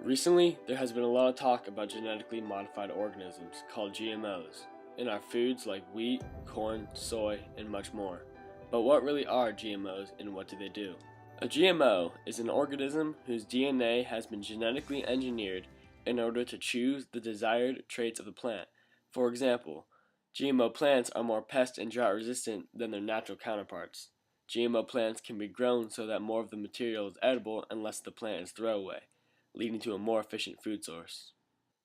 Recently, there has been a lot of talk about genetically modified organisms called GMOs in our foods like wheat, corn, soy, and much more. But what really are GMOs and what do they do? A GMO is an organism whose DNA has been genetically engineered in order to choose the desired traits of the plant. For example, GMO plants are more pest and drought resistant than their natural counterparts. GMO plants can be grown so that more of the material is edible and less of the plant is throwaway, leading to a more efficient food source.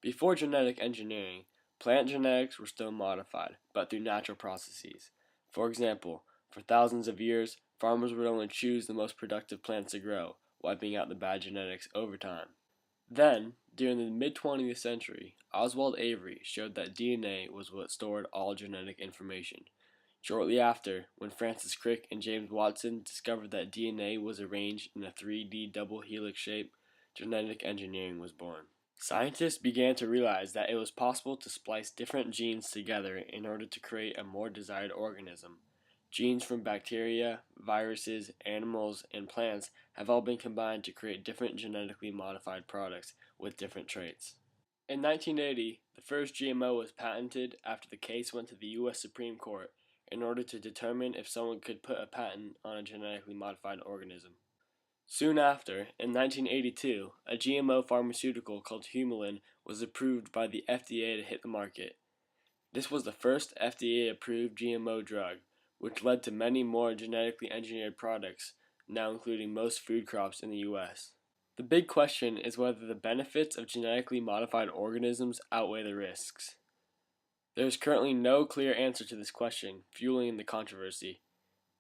Before genetic engineering, plant genetics were still modified, but through natural processes. For example, for thousands of years, farmers would only choose the most productive plants to grow, wiping out the bad genetics over time. Then, during the mid 20th century, Oswald Avery showed that DNA was what stored all genetic information. Shortly after, when Francis Crick and James Watson discovered that DNA was arranged in a 3D double helix shape, genetic engineering was born. Scientists began to realize that it was possible to splice different genes together in order to create a more desired organism. Genes from bacteria, viruses, animals, and plants have all been combined to create different genetically modified products with different traits. In 1980, the first GMO was patented after the case went to the U.S. Supreme Court in order to determine if someone could put a patent on a genetically modified organism. Soon after, in 1982, a GMO pharmaceutical called Humulin was approved by the FDA to hit the market. This was the first FDA-approved GMO drug, which led to many more genetically engineered products, now including most food crops in the U.S. The big question is whether the benefits of genetically modified organisms outweigh the risks. There is currently no clear answer to this question, fueling the controversy.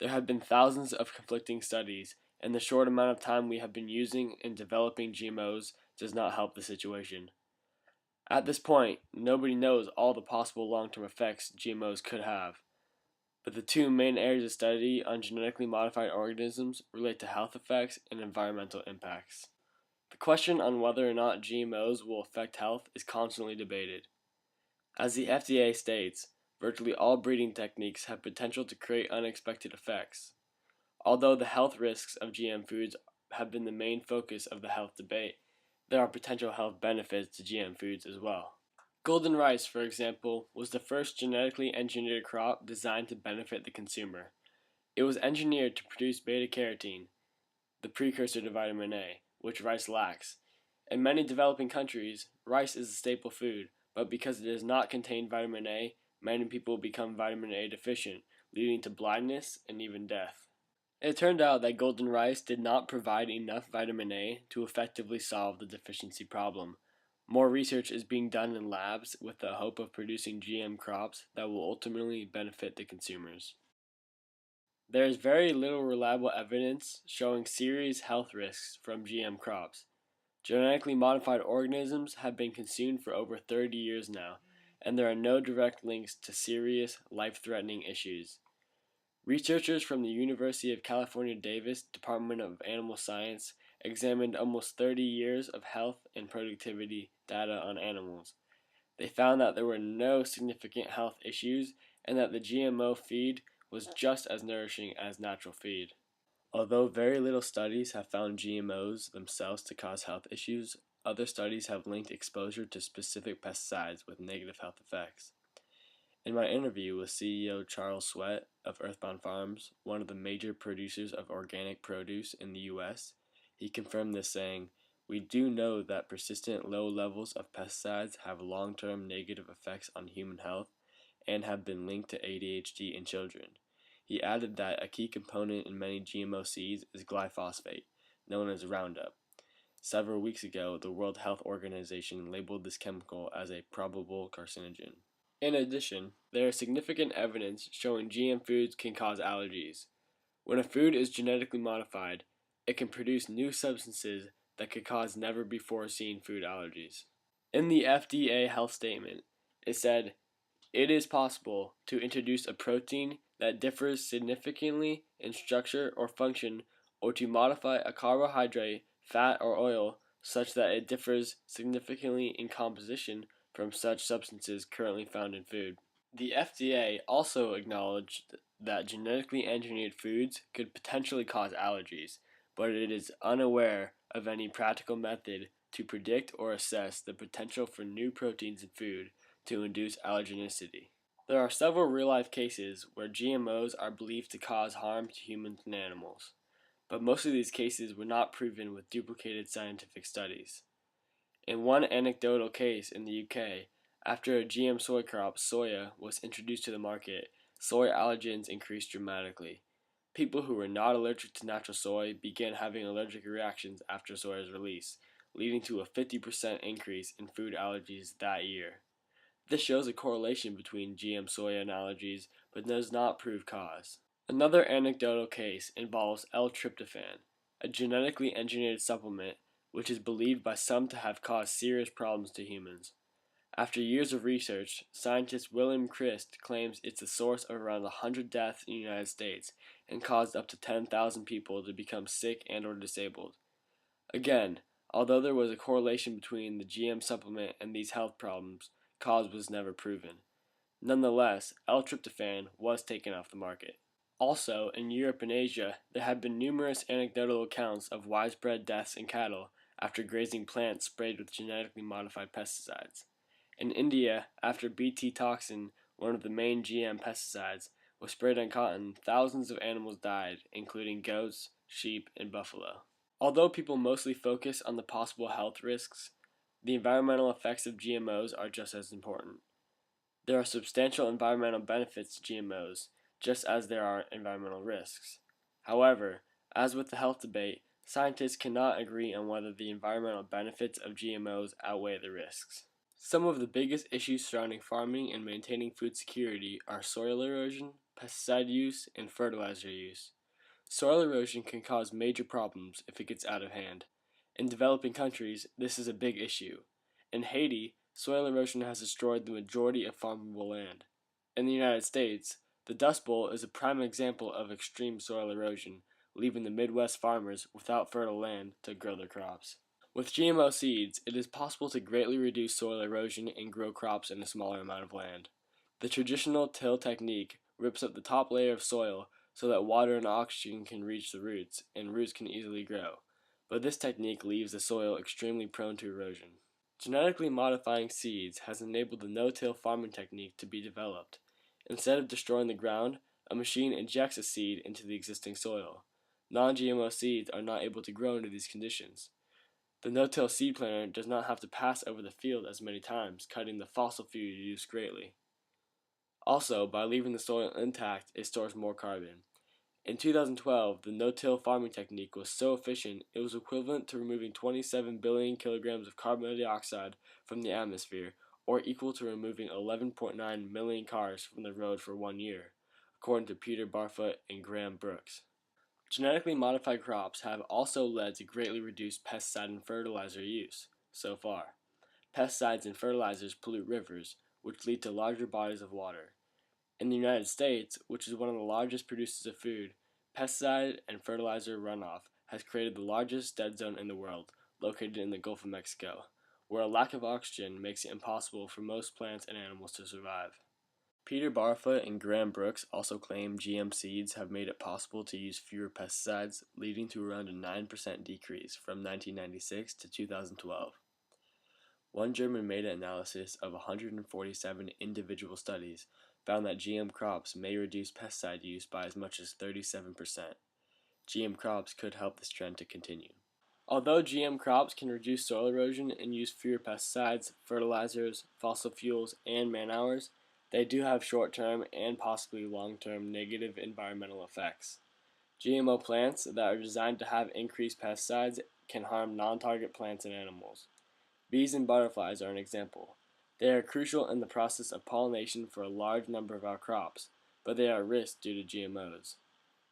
There have been thousands of conflicting studies, and the short amount of time we have been using in developing GMOs does not help the situation. At this point, nobody knows all the possible long-term effects GMOs could have, but the two main areas of study on genetically modified organisms relate to health effects and environmental impacts. The question on whether or not GMOs will affect health is constantly debated. As the FDA states, virtually all breeding techniques have potential to create unexpected effects. Although the health risks of GM foods have been the main focus of the health debate, there are potential health benefits to GM foods as well. Golden rice, for example, was the first genetically engineered crop designed to benefit the consumer. It was engineered to produce beta-carotene, the precursor to vitamin A, which rice lacks. In many developing countries, rice is a staple food, but because it does not contain vitamin A, many people become vitamin A deficient, leading to blindness and even death. It turned out that golden rice did not provide enough vitamin A to effectively solve the deficiency problem. More research is being done in labs with the hope of producing GM crops that will ultimately benefit the consumers. There is very little reliable evidence showing serious health risks from GM crops. Genetically modified organisms have been consumed for over 30 years now, and there are no direct links to serious, life-threatening issues. Researchers from the University of California Davis Department of Animal Science examined almost 30 years of health and productivity data on animals. They found that there were no significant health issues and that the GMO feed was just as nourishing as natural feed. Although very little studies have found GMOs themselves to cause health issues, other studies have linked exposure to specific pesticides with negative health effects. In my interview with CEO Charles Sweat of Earthbound Farms, one of the major producers of organic produce in the U.S., he confirmed this saying, "We do know that persistent low levels of pesticides have long-term negative effects on human health and have been linked to ADHD in children." He added that a key component in many GMO seeds is glyphosate, known as Roundup. Several weeks ago, the World Health Organization labeled this chemical as a probable carcinogen. In addition, there is significant evidence showing GM foods can cause allergies. When a food is genetically modified, it can produce new substances that could cause never-before-seen food allergies. In the FDA health statement, it said, "It is possible to introduce a protein that differs significantly in structure or function, or to modify a carbohydrate, fat, or oil such that it differs significantly in composition from such substances currently found in food." The FDA also acknowledged that genetically engineered foods could potentially cause allergies, but it is unaware of any practical method to predict or assess the potential for new proteins in food to induce allergenicity. There are several real-life cases where GMOs are believed to cause harm to humans and animals, but most of these cases were not proven with duplicated scientific studies. In one anecdotal case in the UK, after a GM soy crop, soya, was introduced to the market, soy allergens increased dramatically. People who were not allergic to natural soy began having allergic reactions after soya's release, leading to a 50% increase in food allergies that year. This shows a correlation between GM soy and allergies, but does not prove cause. Another anecdotal case involves L-tryptophan, a genetically engineered supplement which is believed by some to have caused serious problems to humans. After years of research, scientist William Christ claims it's the source of around 100 deaths in the United States and caused up to 10,000 people to become sick and or disabled. Again, although there was a correlation between the GM supplement and these health problems, cause was never proven. Nonetheless, L-tryptophan was taken off the market. Also, in Europe and Asia, there have been numerous anecdotal accounts of widespread deaths in cattle after grazing plants sprayed with genetically modified pesticides. In India, after Bt toxin, one of the main GM pesticides, was sprayed on cotton, thousands of animals died, including goats, sheep, and buffalo. Although people mostly focus on the possible health risks, the environmental effects of GMOs are just as important. There are substantial environmental benefits to GMOs, just as there are environmental risks. However, as with the health debate, scientists cannot agree on whether the environmental benefits of GMOs outweigh the risks. Some of the biggest issues surrounding farming and maintaining food security are soil erosion, pesticide use, and fertilizer use. Soil erosion can cause major problems if it gets out of hand. In developing countries, this is a big issue. In Haiti, soil erosion has destroyed the majority of farmable land. In the United States, the Dust Bowl is a prime example of extreme soil erosion, leaving the Midwest farmers without fertile land to grow their crops. With GMO seeds, it is possible to greatly reduce soil erosion and grow crops in a smaller amount of land. The traditional till technique rips up the top layer of soil so that water and oxygen can reach the roots, and roots can easily grow. But this technique leaves the soil extremely prone to erosion. Genetically modifying seeds has enabled the no-till farming technique to be developed. Instead of destroying the ground, a machine injects a seed into the existing soil. Non-GMO seeds are not able to grow under these conditions. The no-till seed planter does not have to pass over the field as many times, cutting the fossil fuel use greatly. Also, by leaving the soil intact, it stores more carbon. In 2012, the no-till farming technique was so efficient it was equivalent to removing 27 billion kilograms of carbon dioxide from the atmosphere, or equal to removing 11.9 million cars from the road for 1 year, according to Peter Barfoot and Graham Brooks. Genetically modified crops have also led to greatly reduced pesticide and fertilizer use so far. Pesticides and fertilizers pollute rivers, which lead to larger bodies of water. In the United States, which is one of the largest producers of food, pesticide and fertilizer runoff has created the largest dead zone in the world, located in the Gulf of Mexico, where a lack of oxygen makes it impossible for most plants and animals to survive. Peter Barfoot and Graham Brooks also claim GM seeds have made it possible to use fewer pesticides, leading to around a 9% decrease from 1996 to 2012. One German meta-analysis of 147 individual studies found that GM crops may reduce pesticide use by as much as 37%. GM crops could help this trend to continue. Although GM crops can reduce soil erosion and use fewer pesticides, fertilizers, fossil fuels, and man-hours, they do have short-term and possibly long-term negative environmental effects. GMO plants that are designed to have increased pesticides can harm non-target plants and animals. Bees and butterflies are an example. They are crucial in the process of pollination for a large number of our crops, but they are at risk due to GMOs.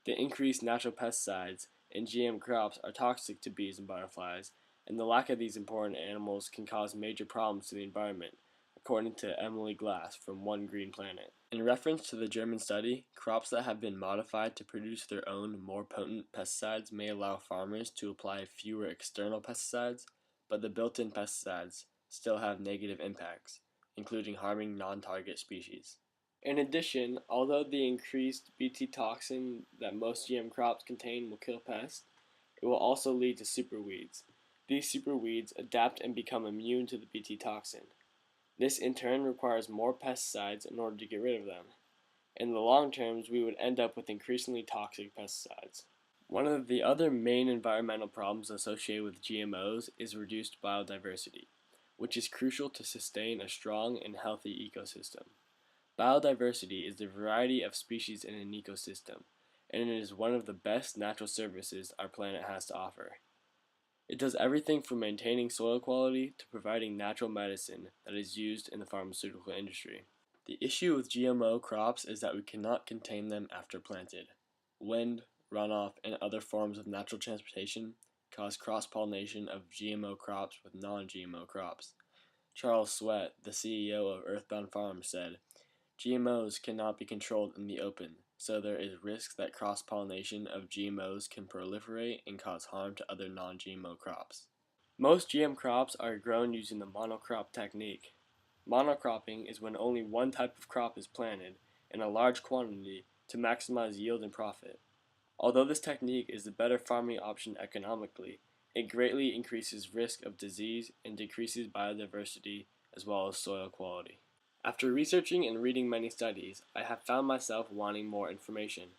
The increased natural pesticides in GM crops are toxic to bees and butterflies, and the lack of these important animals can cause major problems to the environment, according to Emily Glass from One Green Planet. In reference to the German study, crops that have been modified to produce their own more potent pesticides may allow farmers to apply fewer external pesticides, but the built-in pesticides still have negative impacts, including harming non-target species. In addition, although the increased Bt toxin that most GM crops contain will kill pests, it will also lead to superweeds. These superweeds adapt and become immune to the Bt toxin. This in turn requires more pesticides in order to get rid of them. In the long terms, we would end up with increasingly toxic pesticides. One of the other main environmental problems associated with GMOs is reduced biodiversity, which is crucial to sustain a strong and healthy ecosystem. Biodiversity is the variety of species in an ecosystem, and it is one of the best natural services our planet has to offer. It does everything from maintaining soil quality to providing natural medicine that is used in the pharmaceutical industry. The issue with GMO crops is that we cannot contain them after planted. Wind, runoff, and other forms of natural transportation cause cross-pollination of GMO crops with non-GMO crops. Charles Sweat, the CEO of Earthbound Farms, said, GMOs cannot be controlled in the open, so there is risk that cross-pollination of GMOs can proliferate and cause harm to other non-GMO crops. Most GM crops are grown using the monocrop technique. Monocropping is when only one type of crop is planted in a large quantity to maximize yield and profit. Although this technique is the better farming option economically, it greatly increases risk of disease and decreases biodiversity as well as soil quality. After researching and reading many studies, I have found myself wanting more information.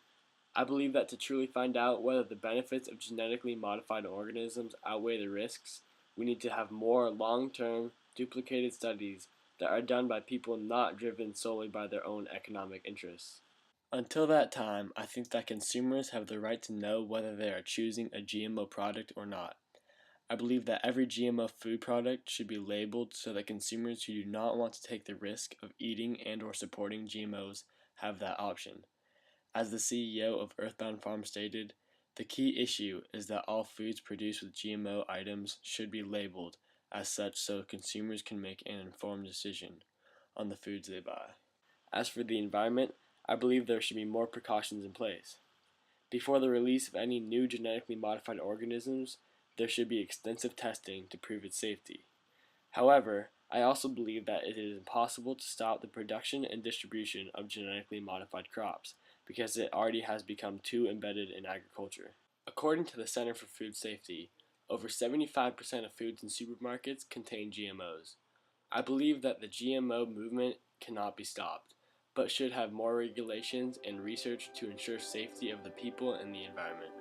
I believe that to truly find out whether the benefits of genetically modified organisms outweigh the risks, we need to have more long-term, duplicated studies that are done by people not driven solely by their own economic interests. Until that time, I think that consumers have the right to know whether they are choosing a GMO product or not. I believe that every GMO food product should be labeled so that consumers who do not want to take the risk of eating and or supporting GMOs have that option. As the CEO of Earthbound Farm stated, the key issue is that all foods produced with GMO items should be labeled as such so consumers can make an informed decision on the foods they buy. As for the environment, I believe there should be more precautions in place. Before the release of any new genetically modified organisms, there should be extensive testing to prove its safety. However, I also believe that it is impossible to stop the production and distribution of genetically modified crops because it already has become too embedded in agriculture. According to the Center for Food Safety, over 75% of foods in supermarkets contain GMOs. I believe that the GMO movement cannot be stopped, but should have more regulations and research to ensure safety of the people and the environment.